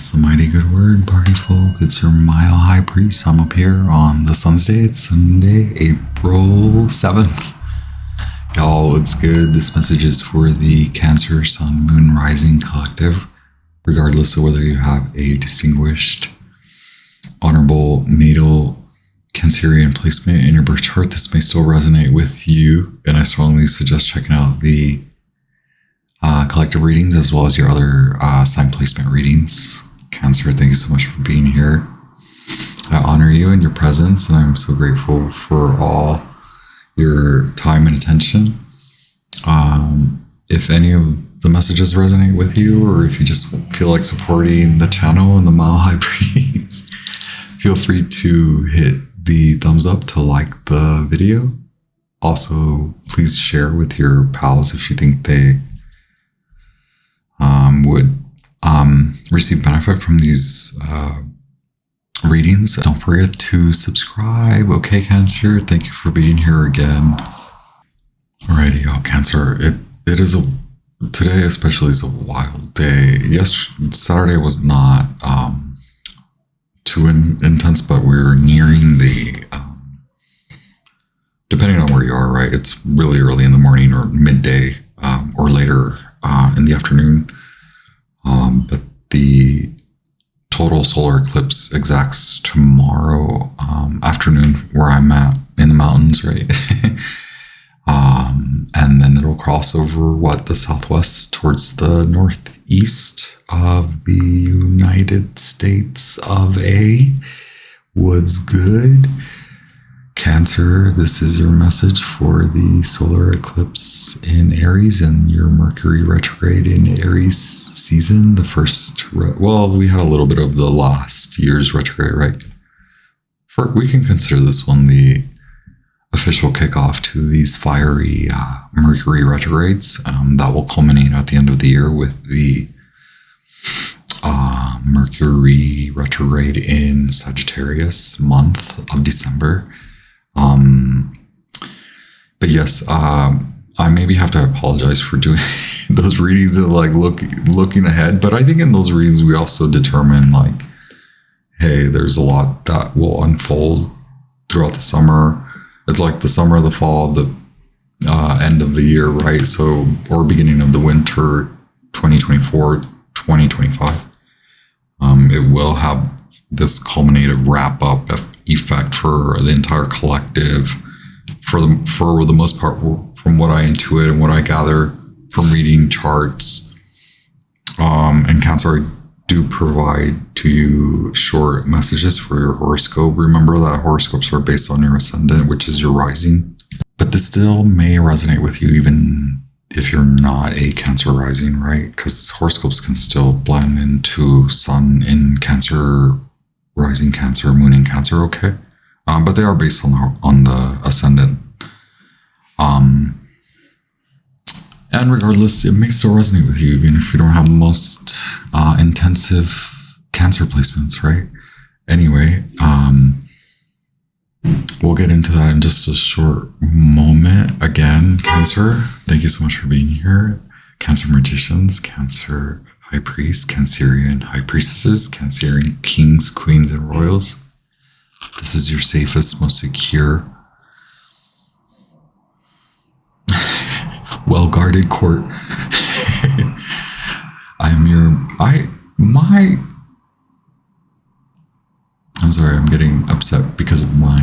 That's the mighty good word, party folk. It's your mile high priest. I'm up here on the Sun's Day. It's Sunday, April 7th. Y'all, it's good. This message is for the Cancer, Sun, Moon, Rising Collective. Regardless of whether you have a distinguished, honorable, natal Cancerian placement in your birth chart, this may still resonate with you. And I strongly suggest checking out the collective readings as well as your other sign placement readings. Cancer, thank you so much for being here. I honor you and your presence, and I'm so grateful for all your time and attention. If any of the messages resonate with you, or if you just feel like supporting the channel and the Mile High Priest, feel free to hit the thumbs up to like the video. Also, please share with your pals if you think they would receive benefit from these readings. Don't forget to subscribe. Okay, Cancer, thank you for being here again. Alrighty, y'all, Cancer, it is today especially is a wild day. Yes, Saturday was not too intense, but we're nearing the depending on where you are, right? It's really early in the morning or midday or later in the afternoon. But the total solar eclipse exacts tomorrow afternoon where I'm at in the mountains, right? And then it'll cross over the southwest towards the northeast of the United States of A. What's good? Cancer, this is your message for the solar eclipse in Aries and your Mercury retrograde in Aries season. The first, we had a little bit of the last year's retrograde, right? We can consider this one the official kickoff to these fiery Mercury retrogrades that will culminate at the end of the year with the Mercury retrograde in Sagittarius month of December. But yes, I maybe have to apologize for doing those readings and looking ahead. But I think in those readings, we also determine hey, there's a lot that will unfold throughout the summer. It's like the summer, the fall, the end of the year, right? So, or beginning of the winter, 2024, 2025. It will have this culminative wrap up effect for the entire collective for the most part, from what I intuit and what I gather from reading charts. And Cancer, I do provide to you short messages for your horoscope. Remember that horoscopes are based on your ascendant, which is your rising. But this still may resonate with you even if you're not a Cancer rising, right? Because horoscopes can still blend into Sun in Cancer, rising Cancer, moon in Cancer, okay? But they are based on the ascendant. And regardless, it may still resonate with you, even if you don't have the most intensive Cancer placements, right? Anyway, we'll get into that in just a short moment. Again, Cancer, thank you so much for being here. Cancer magicians, Cancer high priests, Cancerian high priestesses, Cancerian kings, queens, and royals. This is your safest, most secure, well-guarded court. I'm sorry, I'm getting upset because my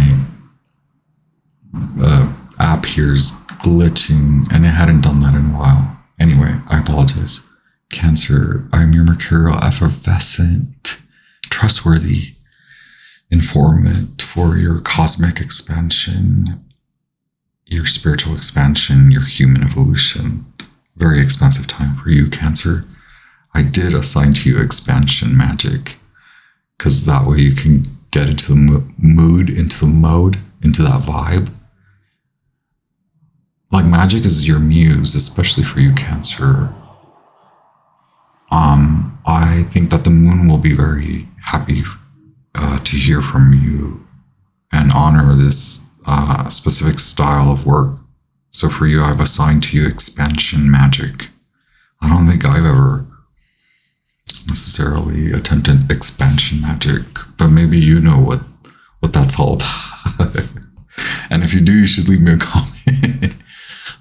app here is glitching and it hadn't done that in a while. Anyway, I apologize. Cancer, I'm your mercurial, effervescent, trustworthy informant for your cosmic expansion, your spiritual expansion, your human evolution. Very expansive time for you, Cancer. I did assign to you expansion magic because that way you can get into the mood, into the mode, into that vibe. Magic is your muse, especially for you, Cancer. I think that the moon will be very happy to hear from you and honor this specific style of work. So for you, I've assigned to you expansion magic. I don't think I've ever necessarily attempted expansion magic, but maybe you know what that's all about. And if you do, you should leave me a comment.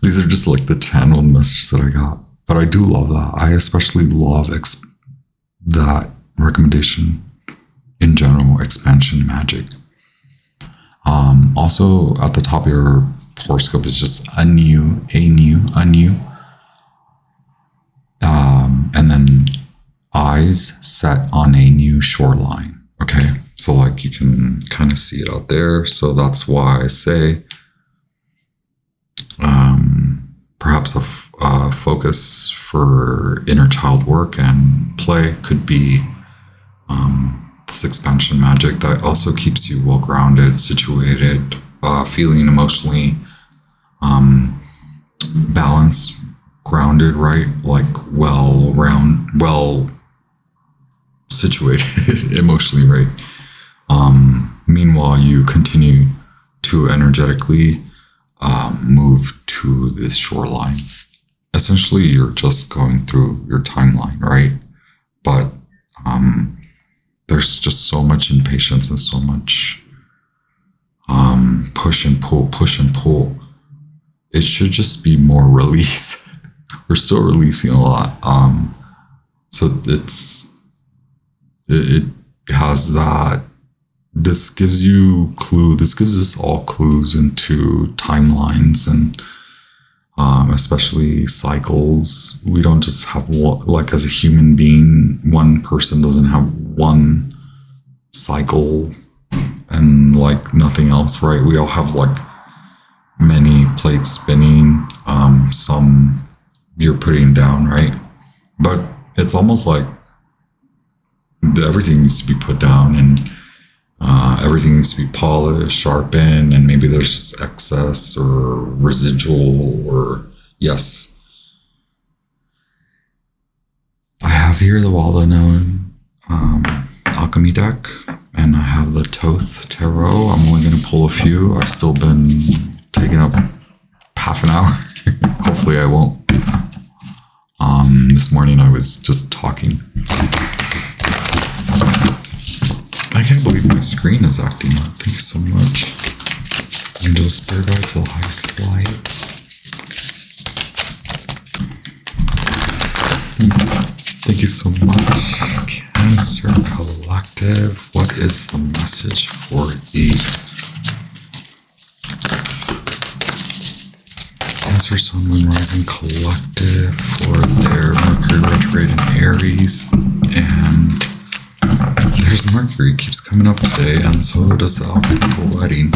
These are just like the channeled messages that I got. But I do love that. I especially love that recommendation in general, expansion magic. Also, at the top of your horoscope is just Anew. And then eyes set on a new shoreline. Okay, so like you can kind of see it out there. So that's why I say perhaps a focus for inner child work and play could be this expansion magic that also keeps you well grounded, situated, feeling emotionally balanced, grounded, right? Like well situated emotionally, right? Meanwhile, you continue to energetically move to this shoreline. Essentially, you're just going through your timeline, right? But there's just so much impatience and so much push and pull. It should just be more release. We're still releasing a lot. So it has that. This gives you clue. This gives us all clues into timelines and especially cycles. We don't just have one, like as a human being, one person doesn't have one cycle and like nothing else, right? We all have like many plates spinning, some you're putting down, right? But it's almost like everything needs to be put down and everything needs to be polished, sharpened, and maybe there's just excess or residual or yes. I have here the well-known alchemy deck, and I have the Thoth Tarot. I'm only going to pull a few. I've still been taking up half an hour. Hopefully I won't. This morning I was just talking. I can't believe my screen is acting up. Thank you so much. Angel Spirit Guides will highest light. Thank you so much. Cancer Collective. What is the message for the Cancer Sun Moon Rising Collective for their Mercury Retrograde in Aries? And there's Mercury, keeps coming up today, and so does the alchemical wedding.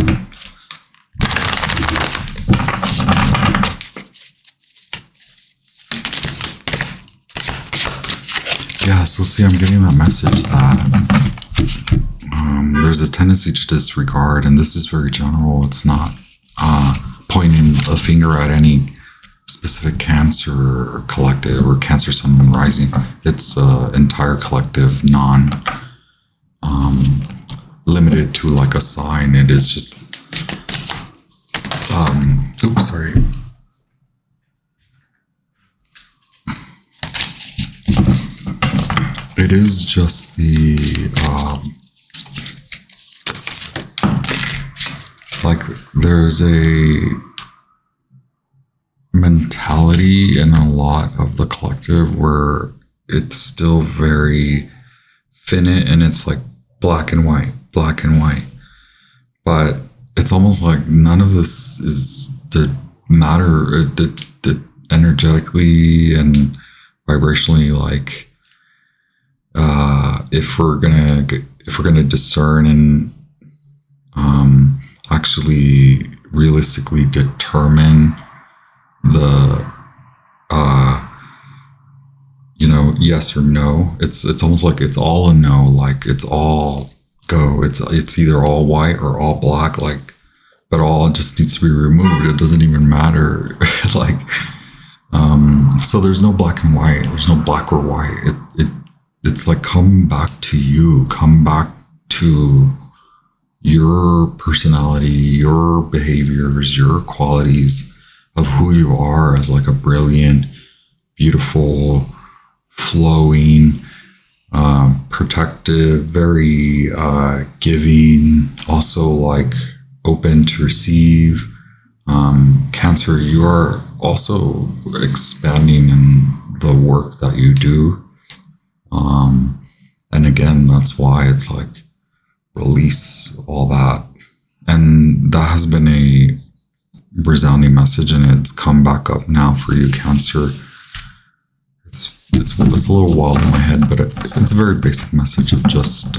Yeah, so see, I'm getting that message that there's a tendency to disregard, and this is very general. It's not pointing a finger at any specific Cancer collective or Cancer Sun Moon Rising. It's entire collective, limited to like a sign. It is just oops, sorry. It is just the like there's a mentality in a lot of the collective where it's still very finite and it's like black and white. But it's almost like none of this is the matter the energetically and vibrationally, like if we're gonna discern and actually realistically determine the yes or no, it's almost like it's all a no, like it's all go, it's either all white or all black, like, but all just needs to be removed. It doesn't even matter. Like so there's no black and white, there's no black or white. It's like come back to you, come back to your personality, your behaviors, your qualities of who you are as like a brilliant, beautiful, flowing, protective, very giving, also like open to receive. Cancer, you are also expanding in the work that you do. And again, that's why it's like release all that. And that has been a resounding message, and it's come back up now for you, Cancer. It's a little wild in my head, but it's a very basic message of just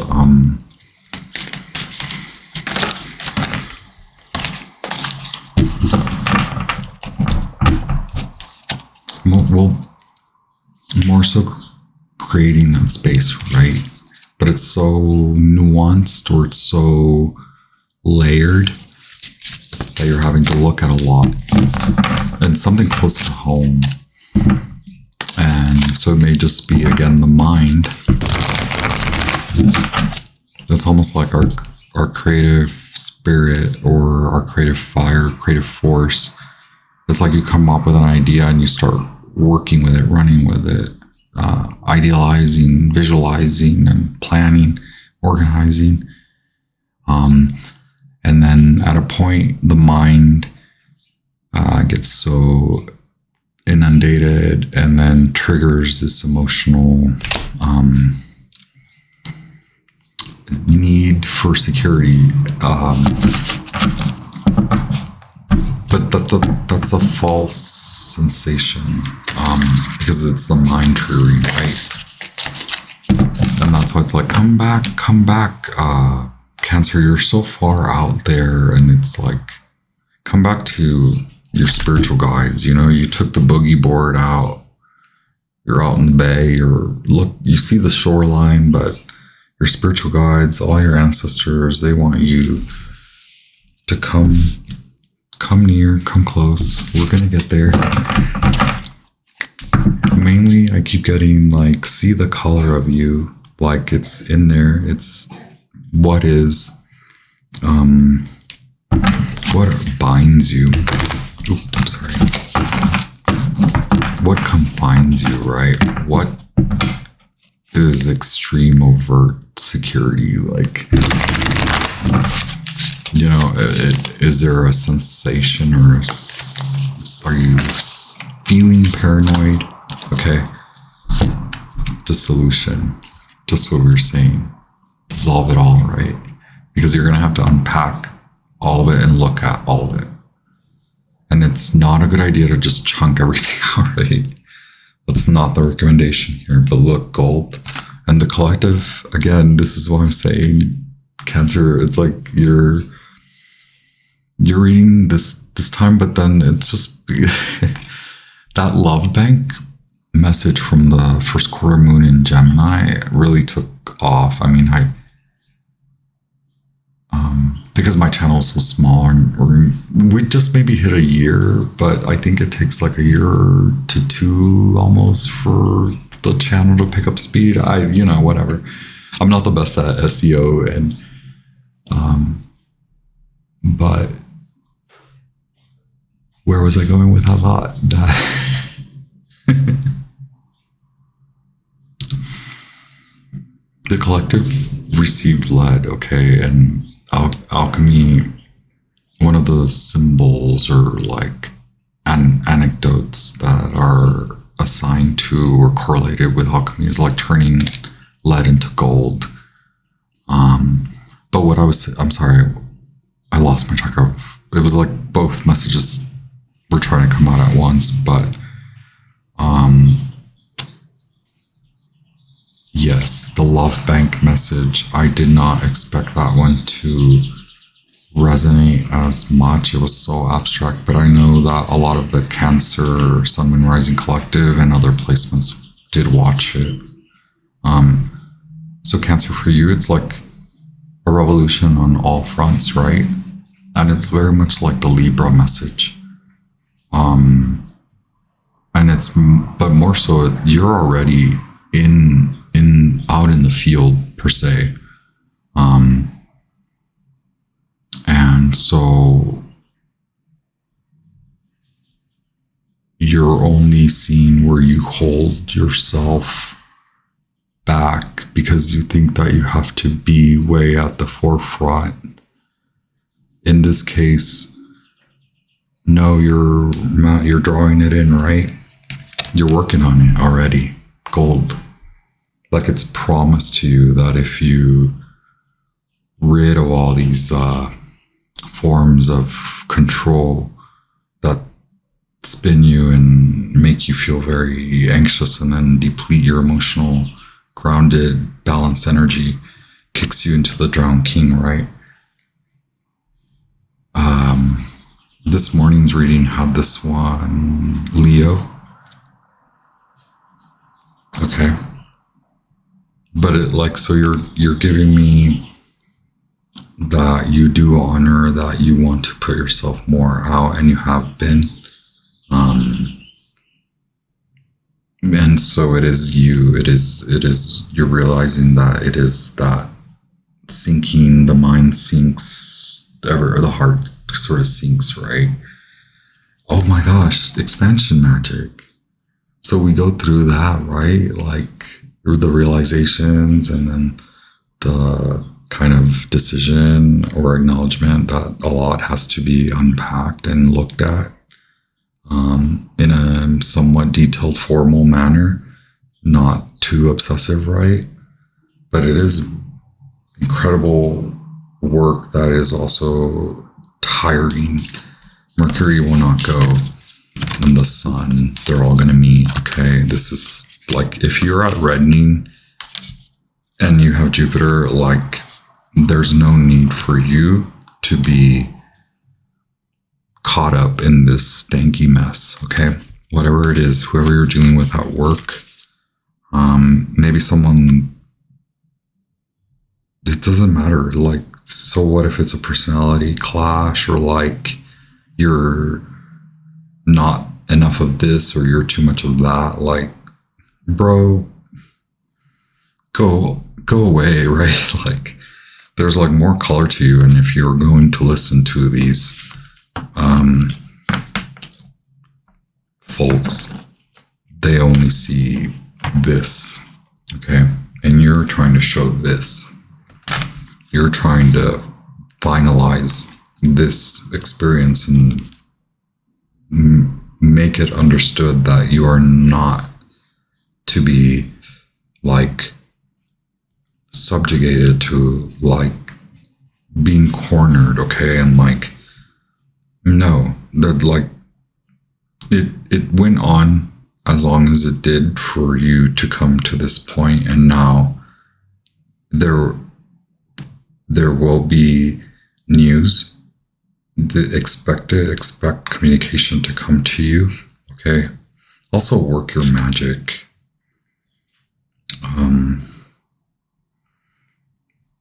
well, more so creating that space, right? But it's so nuanced, or it's so layered that you're having to look at a lot, and something close to home. And so it may just be, again, the mind. It's almost like our creative spirit, or our creative fire, creative force. It's like you come up with an idea and you start working with it, running with it, idealizing, visualizing, and planning, organizing. And then at a point, the mind gets so inundated and then triggers this emotional need for security. But that's a false sensation, because it's the mind triggering, right? And that's why it's like, come back, Cancer, you're so far out there. And it's like, come back to your spiritual guides. You know, you took the boogie board out, you're out in the bay, or look, you see the shoreline, but your spiritual guides, all your ancestors, they want you to come near, come close. We're gonna get there. Mainly, I keep getting like, see the color of you, like it's in there. It's what is, what binds you. Oops, I'm sorry. What confines you, right? What is extreme overt security? Like, you know, is there a sensation, or are you feeling paranoid? Okay. Dissolution. Just what we were saying. Dissolve it all, right? Because you're going to have to unpack all of it and look at all of it. And it's not a good idea to just chunk everything out, right? That's not the recommendation here. But look, gold. And the collective, again, this is what I'm saying. Cancer, it's like you're reading this time, but then it's just that love bank message from the first quarter moon in Gemini really took off. I mean, because my channel is so small, and we just maybe hit a year, but I think it takes like a year to two almost for the channel to pick up speed. Whatever. I'm not the best at SEO, and but where was I going with that thought? The collective received lead, okay, and alchemy, one of the symbols or like anecdotes that are assigned to or correlated with alchemy is like turning lead into gold. But what I'm sorry, I lost my track of. It was like both messages were trying to come out at once, but yes, the love bank message, I did not expect that one to resonate as much. It was so abstract, but I know that a lot of the Cancer, Sun, Moon, Rising Collective and other placements did watch it. So Cancer, for you, it's like a revolution on all fronts, right? And it's very much like the Libra message. And it's, but more so, you're already out in the field per se. And so you're only seeing where you hold yourself back because you think that you have to be way at the forefront. In this case, no, you're drawing it in, right? You're working on it already. Gold. Like it's promised to you that if you rid of all these forms of control that spin you and make you feel very anxious and then deplete your emotional, grounded, balanced energy, kicks you into the drowned king, right? This morning's reading had this one, Leo. Okay. But it like, so you're giving me that you do honor, that you want to put yourself more out, and you have been. And so it is you, it is, you're realizing that it is that sinking, the mind sinks, or the heart sort of sinks, right? Oh my gosh, expansion magic. So we go through that, right? Like through the realizations and then the kind of decision or acknowledgement that a lot has to be unpacked and looked at in a somewhat detailed, formal manner, not too obsessive, right? But it is incredible work that is also tiring. Mercury will not go, and the sun, they're all going to meet. Okay, this is like if you're at reddening and you have Jupiter, like there's no need for you to be caught up in this stanky mess. Okay, whatever it is, whoever you're dealing with at work, maybe someone, it doesn't matter. Like, so what if it's a personality clash, or like you're not enough of this or you're too much of that? Like, bro, go away, right? Like there's like more color to you, and if you're going to listen to these folks, they only see this, okay? And you're trying to show this. You're trying to finalize this experience and make it understood that you are not to be like subjugated to like being cornered, okay? And like, no, that like it went on as long as it did for you to come to this point, and now there will be news. Expect communication to come to you, okay? Also work your magic.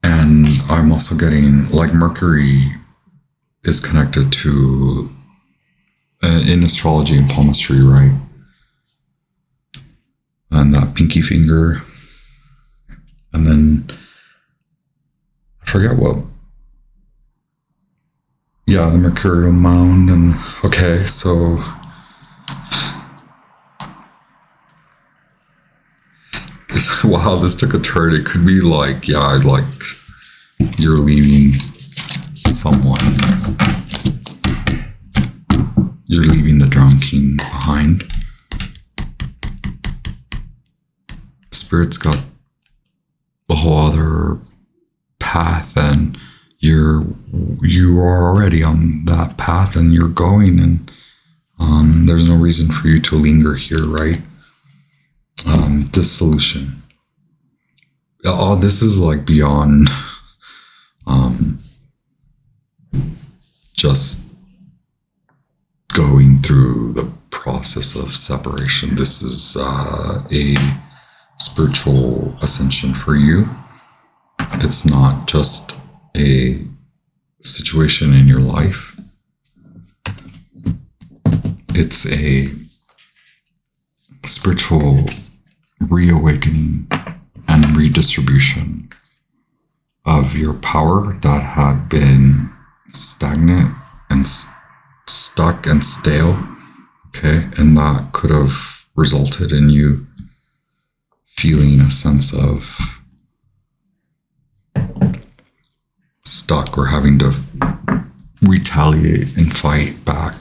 And I'm also getting like Mercury is connected to in astrology and palmistry, right? And that pinky finger, and then I forget what. Yeah, the mercurial mound, and okay, so wow, this took a turn. It could be like, yeah, like you're leaving someone. You're leaving the drowned king behind. Spirit's got a whole other path, and you are already on that path, and you're going, and there's no reason for you to linger here, right? Dissolution. Oh, this is like beyond just going through the process of separation. This is a spiritual ascension for you. It's not just a situation in your life. It's a spiritual reawakening and redistribution of your power that had been stagnant and stuck and stale, okay? And that could have resulted in you feeling a sense of stuck or having to retaliate and fight back.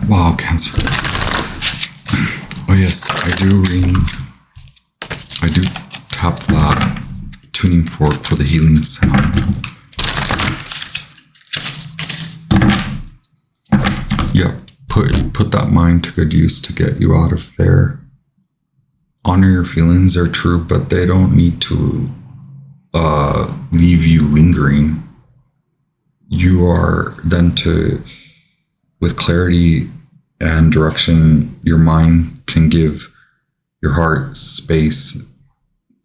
Wow, Cancer. Oh yes, I do tap that tuning fork for the healing sound. Yeah, put that mind to good use to get you out of there. Honor your feelings, they're true, but they don't need to leave you lingering. You are then to, with clarity and direction, your mind can give your heart space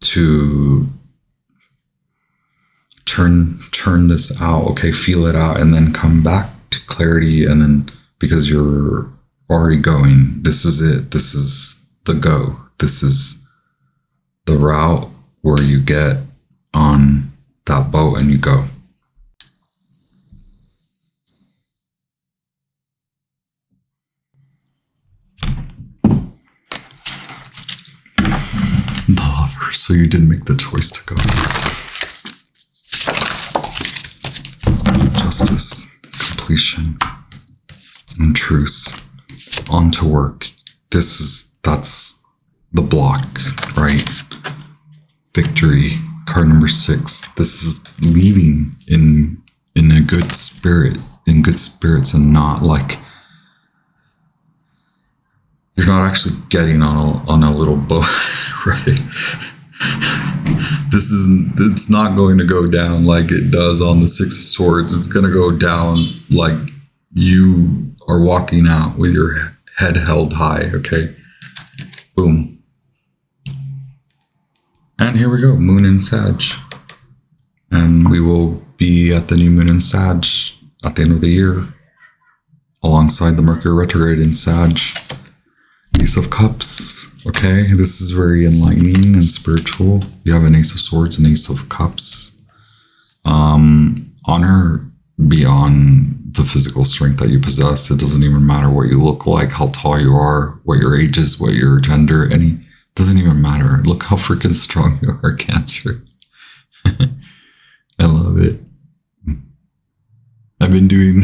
to turn this out. Okay, feel it out, and then come back to clarity. And then, because you're already going, this is it. This is the go. This is the route where you get on that boat and you go. The Lover. So you did make the choice to go. Justice, completion, and truce. On to work. That's the block, right? Victory. Card number 6. This is leaving in a good spirit, in good spirits, and not like you're not actually getting on a little boat, right? It's not going to go down like it does on the 6 of Swords. It's going to go down like you are walking out with your head held high, okay? Boom. And here we go, Moon in Sag. And we will be at the new Moon in Sag at the end of the year, alongside the Mercury Retrograde in Sag. Ace of Cups, okay? This is very enlightening and spiritual. You have an Ace of Swords and Ace of Cups. Honor beyond the physical strength that you possess. It doesn't even matter what you look like, how tall you are, what your age is, what your gender, doesn't even matter. Look how freaking strong you are, Cancer. I love it. I've been doing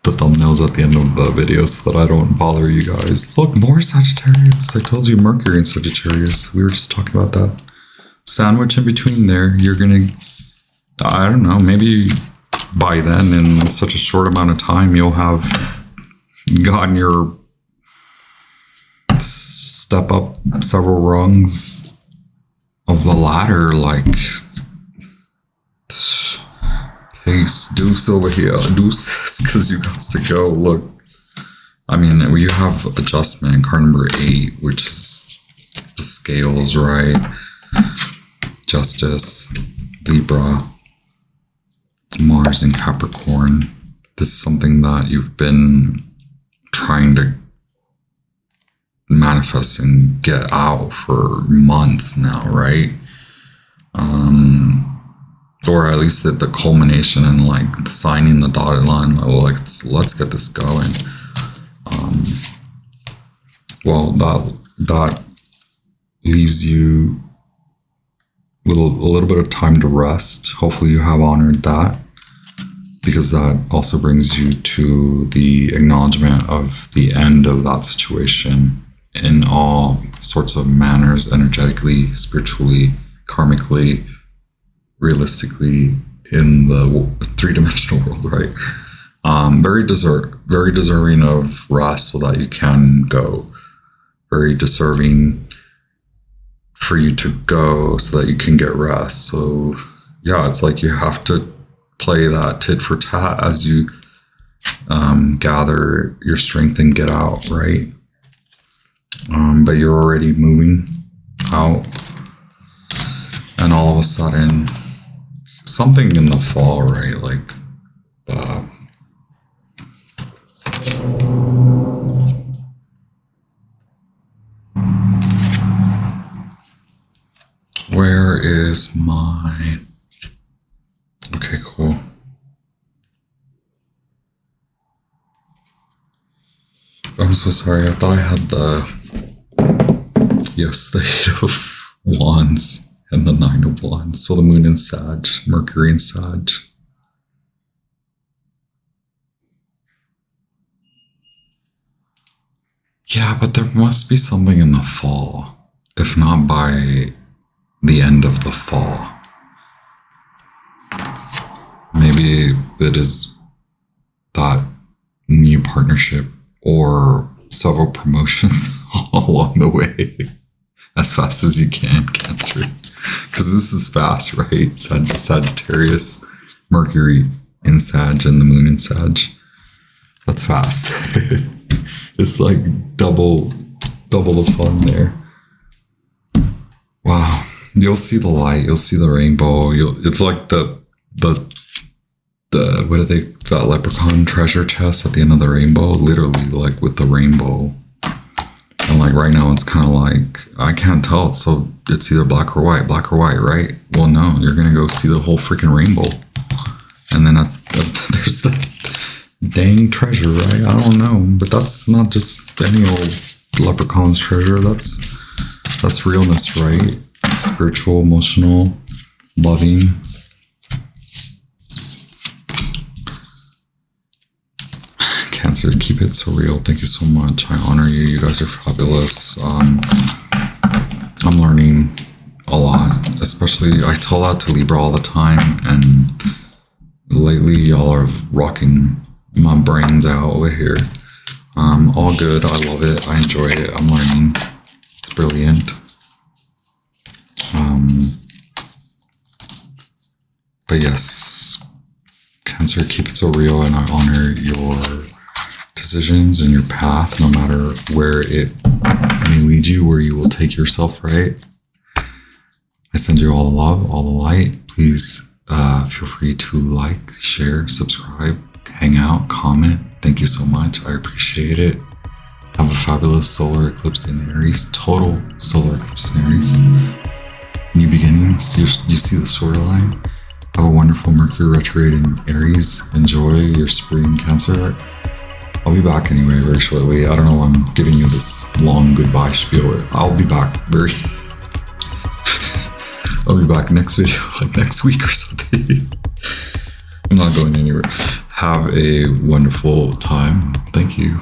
the thumbnails at the end of the video so that I don't bother you guys. Look, more Sagittarius. I told you Mercury and Sagittarius. We were just talking about that. Sandwich in between there. You're going to, I don't know, maybe by then, in such a short amount of time, you'll have gotten your step up several rungs of the ladder, like pace, deuce over here, deuce, because you got to go. Look, I mean, you have adjustment, card number 8, which is the scales, right? Justice, Libra, Mars in Capricorn. This is something that you've been trying to manifest and get out for months now, right? Or at least the culmination and like signing the dotted line. Like, let's get this going. Well, that leaves you with a little bit of time to rest. Hopefully you have honored that, because that also brings you to the acknowledgement of the end of that situation in all sorts of manners, energetically, spiritually, karmically, realistically, in the 3-dimensional world, right? Very deserving of rest so that you can go. Very deserving for you to go so that you can get rest. So yeah, it's like you have to play that tit for tat as you gather your strength and get out, right? But you're already moving out, and all of a sudden something in the fall, right? Like where is my, okay, cool. so sorry. I thought I had the Eight of Wands and the Nine of Wands. So the Moon in Sag, Mercury in Sag. Yeah, but there must be something in the fall, if not by the end of the fall. Maybe it is that new partnership or several promotions along the way as fast as you can, Cancer. Because this is fast, right? Sagittarius, Mercury in Sag, and the Moon in Sag. That's fast. It's like double the fun there. Wow. You'll see the light. You'll see the rainbow. It's like the what are they? That leprechaun treasure chest at the end of the rainbow. Literally, like with the rainbow. And like right now, it's kind of like I can't tell. So it's either black or white, right? Well, no, you're gonna go see the whole freaking rainbow. And then there's that dang treasure, right? I don't know, but that's not just any old leprechaun's treasure. That's realness, right? Spiritual, emotional, loving. Cancer, keep it so real. Thank you so much. I honor you. You guys are fabulous. I'm learning a lot, especially I tell that to Libra all the time, and lately y'all are rocking my brains out over here. All good. I love it. I enjoy it. I'm learning. It's brilliant. But yes, Cancer, keep it so real, and I honor your decisions and your path, no matter where it may lead you, where you will take yourself, right? I send you all the love, all the light. Please feel free to like, share, subscribe, hang out, comment. Thank you so much. I appreciate it. Have a fabulous solar eclipse in Aries, total solar eclipse in Aries. New beginnings, you see the storyline. Have a wonderful Mercury retrograde in Aries. Enjoy your spring, Cancer. I'll be back anyway very shortly. I don't know why I'm giving you this long goodbye spiel. I'll be back I'll be back next video, like next week or something. I'm not going anywhere. Have a wonderful time. Thank you.